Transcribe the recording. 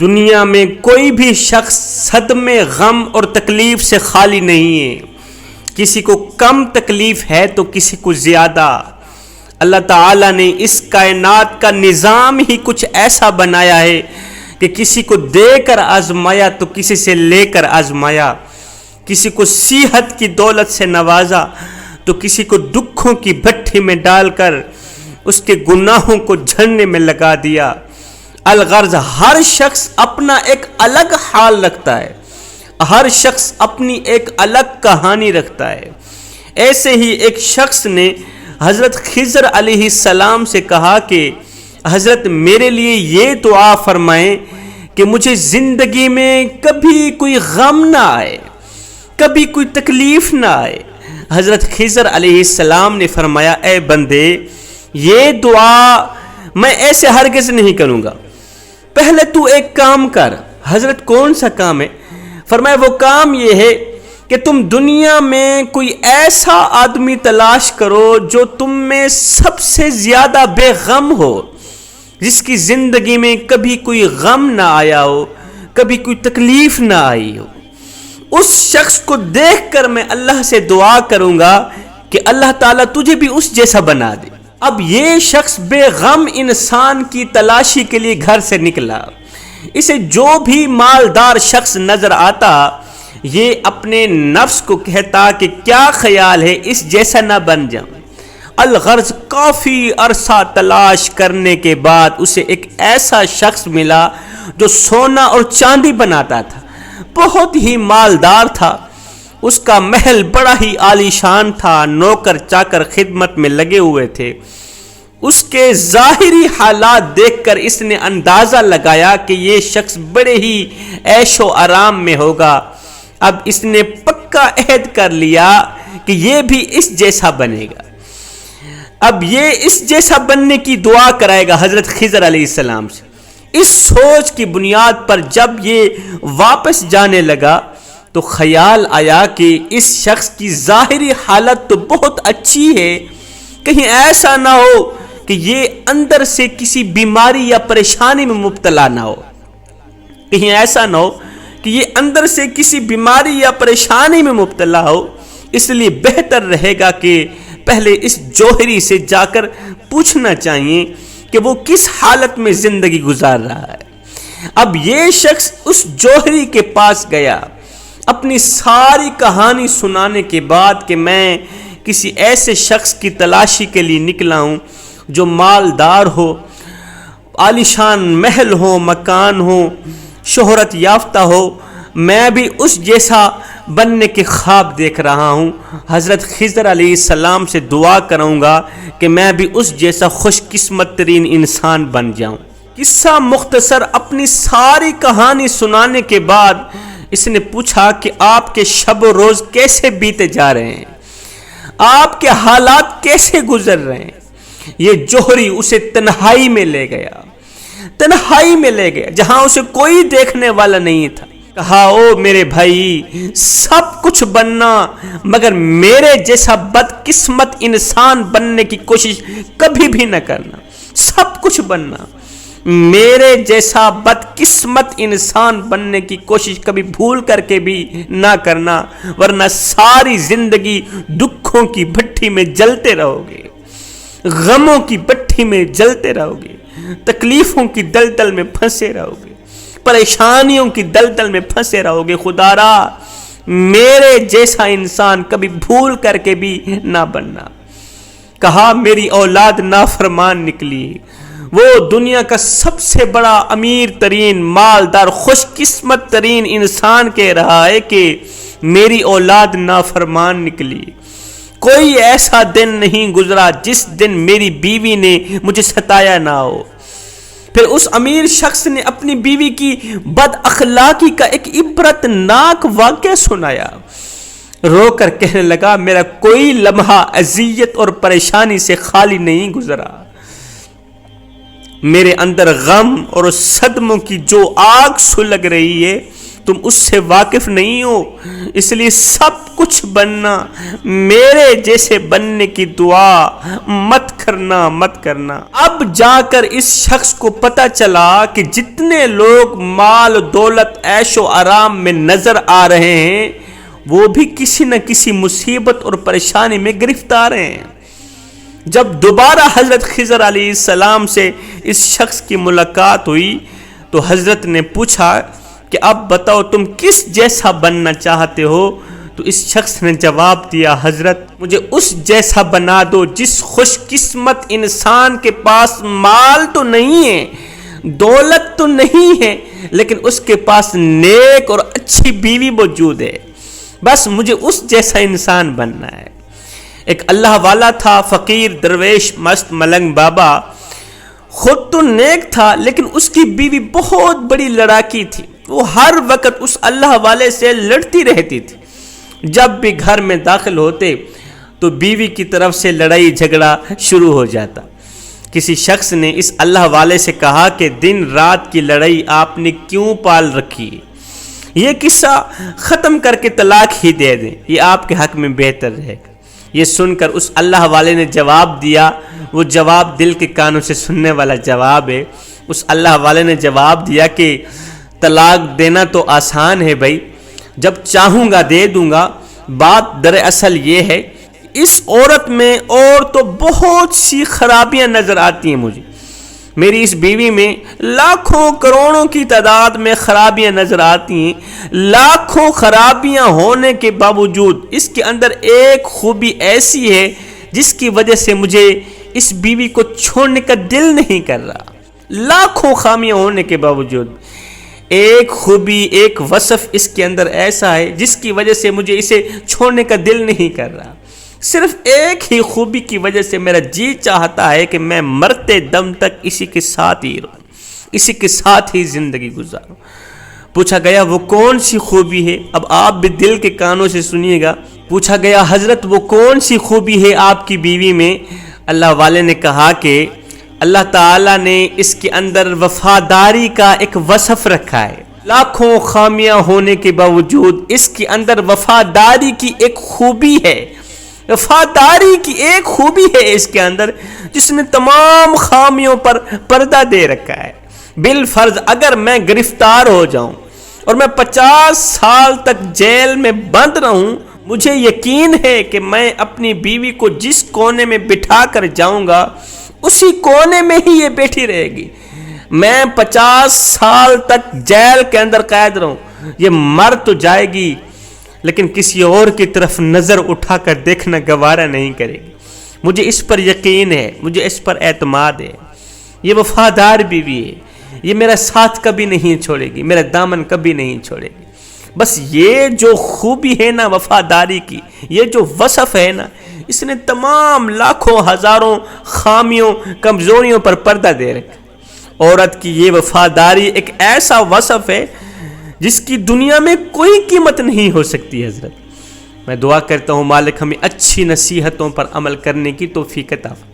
دنیا میں کوئی بھی شخص صدمے غم اور تکلیف سے خالی نہیں ہے. کسی کو کم تکلیف ہے تو کسی کو زیادہ. اللہ تعالیٰ نے اس کائنات کا نظام ہی کچھ ایسا بنایا ہے کہ کسی کو دے کر آزمایا تو کسی سے لے کر آزمایا. کسی کو صحت کی دولت سے نوازا تو کسی کو دکھوں کی بھٹی میں ڈال کر اس کے گناہوں کو جھڑنے میں لگا دیا. الغرض ہر شخص اپنا ایک الگ حال رکھتا ہے، ہر شخص اپنی ایک الگ کہانی رکھتا ہے. ایسے ہی ایک شخص نے حضرت خضر علیہ السلام سے کہا کہ حضرت میرے لیے یہ دعا فرمائیں کہ مجھے زندگی میں کبھی کوئی غم نہ آئے، کبھی کوئی تکلیف نہ آئے. حضرت خضر علیہ السلام نے فرمایا اے بندے، یہ دعا میں ایسے ہرگز نہیں کروں گا. پہلے تو ایک کام کر. حضرت کون سا کام ہے؟ فرمایا وہ کام یہ ہے کہ تم دنیا میں کوئی ایسا آدمی تلاش کرو جو تم میں سب سے زیادہ بے غم ہو، جس کی زندگی میں کبھی کوئی غم نہ آیا ہو، کبھی کوئی تکلیف نہ آئی ہو. اس شخص کو دیکھ کر میں اللہ سے دعا کروں گا کہ اللہ تعالیٰ تجھے بھی اس جیسا بنا دے. اب یہ شخص بے غم انسان کی تلاشی کے لیے گھر سے نکلا. اسے جو بھی مالدار شخص نظر آتا یہ اپنے نفس کو کہتا کہ کیا خیال ہے اس جیسا نہ بن جاؤں. الغرض کافی عرصہ تلاش کرنے کے بعد اسے ایک ایسا شخص ملا جو سونا اور چاندی بناتا تھا، بہت ہی مالدار تھا. اس کا محل بڑا ہی عالیشان تھا، نوکر چاکر خدمت میں لگے ہوئے تھے. اس کے ظاہری حالات دیکھ کر اس نے اندازہ لگایا کہ یہ شخص بڑے ہی عیش و آرام میں ہوگا. اب اس نے پکا عہد کر لیا کہ یہ بھی اس جیسا بنے گا. اب یہ اس جیسا بننے کی دعا کرائے گا حضرت خضر علیہ السلام سے. اس سوچ کی بنیاد پر جب یہ واپس جانے لگا تو خیال آیا کہ اس شخص کی ظاہری حالت تو بہت اچھی ہے، کہیں ایسا نہ ہو کہ یہ اندر سے کسی بیماری یا پریشانی میں مبتلا نہ ہو، کہیں ایسا نہ ہو کہ یہ اندر سے کسی بیماری یا پریشانی میں مبتلا ہو. اس لیے بہتر رہے گا کہ پہلے اس جوہری سے جا کر پوچھنا چاہیے کہ وہ کس حالت میں زندگی گزار رہا ہے. اب یہ شخص اس جوہری کے پاس گیا اپنی ساری کہانی سنانے کے بعد کہ میں کسی ایسے شخص کی تلاشی کے لیے نکلا ہوں جو مالدار ہو، عالیشان محل ہو، مکان ہو، شہرت یافتہ ہو. میں بھی اس جیسا بننے کے خواب دیکھ رہا ہوں. حضرت خضر علیہ السلام سے دعا کروں گا کہ میں بھی اس جیسا خوش قسمت ترین انسان بن جاؤں. قصہ مختصر اپنی ساری کہانی سنانے کے بعد اس نے پوچھا کہ آپ کے شب و روز کیسے بیتے جا رہے ہیں، آپ کے حالات کیسے گزر رہے ہیں. یہ جوہری اسے تنہائی میں لے گیا، تنہائی میں لے گیا جہاں اسے کوئی دیکھنے والا نہیں تھا. کہا او میرے بھائی، سب کچھ بننا مگر میرے جیسا بدقسمت انسان بننے کی کوشش کبھی بھی نہ کرنا. سب کچھ بننا، میرے جیسا بدقسمت انسان بننے کی کوشش کبھی بھول کر کے بھی نہ کرنا، ورنہ ساری زندگی دکھوں کی بھٹی میں جلتے رہو گے، غموں کی بھٹی میں جلتے رہو گے، تکلیفوں کی دلدل میں پھنسے رہو گے، پریشانیوں کی دلدل میں پھنسے رہو گے. خدا را میرے جیسا انسان کبھی بھول کر کے بھی نہ بننا. کہا میری اولاد نافرمان نکلی، وہ دنیا کا سب سے بڑا امیر ترین، مالدار، خوش قسمت ترین انسان کہہ رہا ہے کہ میری اولاد نافرمان نکلی. کوئی ایسا دن نہیں گزرا جس دن میری بیوی نے مجھے ستایا نہ ہو. پھر اس امیر شخص نے اپنی بیوی کی بد اخلاقی کا ایک عبرت ناک واقعہ سنایا. رو کر کہنے لگا میرا کوئی لمحہ اذیت اور پریشانی سے خالی نہیں گزرا. میرے اندر غم اور صدموں کی جو آگ سلگ رہی ہے تم اس سے واقف نہیں ہو، اس لیے سب کچھ بننا، میرے جیسے بننے کی دعا مت کرنا مت کرنا۔ اب جا کر اس شخص کو پتہ چلا کہ جتنے لوگ مال دولت عیش و آرام میں نظر آ رہے ہیں وہ بھی کسی نہ کسی مصیبت اور پریشانی میں گرفتار ہیں۔ جب دوبارہ حضرت خضر علیہ السلام سے اس شخص کی ملاقات ہوئی تو حضرت نے پوچھا کہ اب بتاؤ تم کس جیسا بننا چاہتے ہو؟ تو اس شخص نے جواب دیا، حضرت مجھے اس جیسا بنا دو جس خوش قسمت انسان کے پاس مال تو نہیں ہے، دولت تو نہیں ہے، لیکن اس کے پاس نیک اور اچھی بیوی موجود ہے، بس مجھے اس جیسا انسان بننا ہے۔ ایک اللہ والا تھا، فقیر درویش مست ملنگ بابا، خود تو نیک تھا لیکن اس کی بیوی بہت بڑی لڑاکی تھی، وہ ہر وقت اس اللہ والے سے لڑتی رہتی تھی۔ جب بھی گھر میں داخل ہوتے تو بیوی کی طرف سے لڑائی جھگڑا شروع ہو جاتا۔ کسی شخص نے اس اللہ والے سے کہا کہ دن رات کی لڑائی آپ نے کیوں پال رکھی ہے؟ یہ قصہ ختم کر کے طلاق ہی دے دیں، یہ آپ کے حق میں بہتر رہے گا۔ یہ سن کر اس اللہ والے نے جواب دیا، وہ جواب دل کے کانوں سے سننے والا جواب ہے۔ اس اللہ والے نے جواب دیا کہ طلاق دینا تو آسان ہے بھائی، جب چاہوں گا دے دوں گا۔ بات دراصل یہ ہے اس عورت میں اور تو بہت سی خرابیاں نظر آتی ہیں مجھے، میری اس بیوی میں لاکھوں کروڑوں کی تعداد میں خرابیاں نظر آتی ہیں، لاکھوں خرابیاں ہونے کے باوجود اس کے اندر ایک خوبی ایسی ہے جس کی وجہ سے مجھے اس بیوی کو چھوڑنے کا دل نہیں کر رہا۔ لاکھوں خامیاں ہونے کے باوجود ایک خوبی ایک وصف اس کے اندر ایسا ہے جس کی وجہ سے مجھے اسے چھوڑنے کا دل نہیں کر رہا۔ صرف ایک ہی خوبی کی وجہ سے میرا جی چاہتا ہے کہ میں مرتے دم تک اسی کے ساتھ ہی رہوں، اسی کے ساتھ ہی زندگی گزاروں۔ پوچھا گیا وہ کون سی خوبی ہے؟ اب آپ بھی دل کے کانوں سے سنیے گا۔ پوچھا گیا حضرت وہ کون سی خوبی ہے آپ کی بیوی میں؟ اللہ والے نے کہا کہ اللہ تعالیٰ نے اس کے اندر وفاداری کا ایک وصف رکھا ہے، لاکھوں خامیاں ہونے کے باوجود اس کے اندر وفاداری کی ایک خوبی ہے، وفاداری کی ایک خوبی ہے اس کے اندر جس نے تمام خامیوں پر پردہ دے رکھا ہے۔ بالفرض اگر میں گرفتار ہو جاؤں اور میں 50 سال تک جیل میں بند رہوں، مجھے یقین ہے کہ میں اپنی بیوی کو جس کونے میں بٹھا کر جاؤں گا اسی کونے میں ہی یہ بیٹھی رہے گی۔ میں 50 سال تک جیل کے اندر قید رہوں، یہ مر تو جائے گی لیکن کسی اور کی طرف نظر اٹھا کر دیکھنا گوارا نہیں کرے گی۔ مجھے اس پر یقین ہے، مجھے اس پر اعتماد ہے، یہ وفادار بیوی ہے، یہ میرا ساتھ کبھی نہیں چھوڑے گی، میرا دامن کبھی نہیں چھوڑے گی۔ بس یہ جو خوبی ہے نا وفاداری کی، یہ جو وصف ہے نا، اس نے تمام لاکھوں ہزاروں خامیوں کمزوریوں پر پردہ دے رکھا۔ عورت کی یہ وفاداری ایک ایسا وصف ہے جس کی دنیا میں کوئی قیمت نہیں ہو سکتی۔ حضرت میں دعا کرتا ہوں مالک ہمیں اچھی نصیحتوں پر عمل کرنے کی توفیق عطا فرمائے۔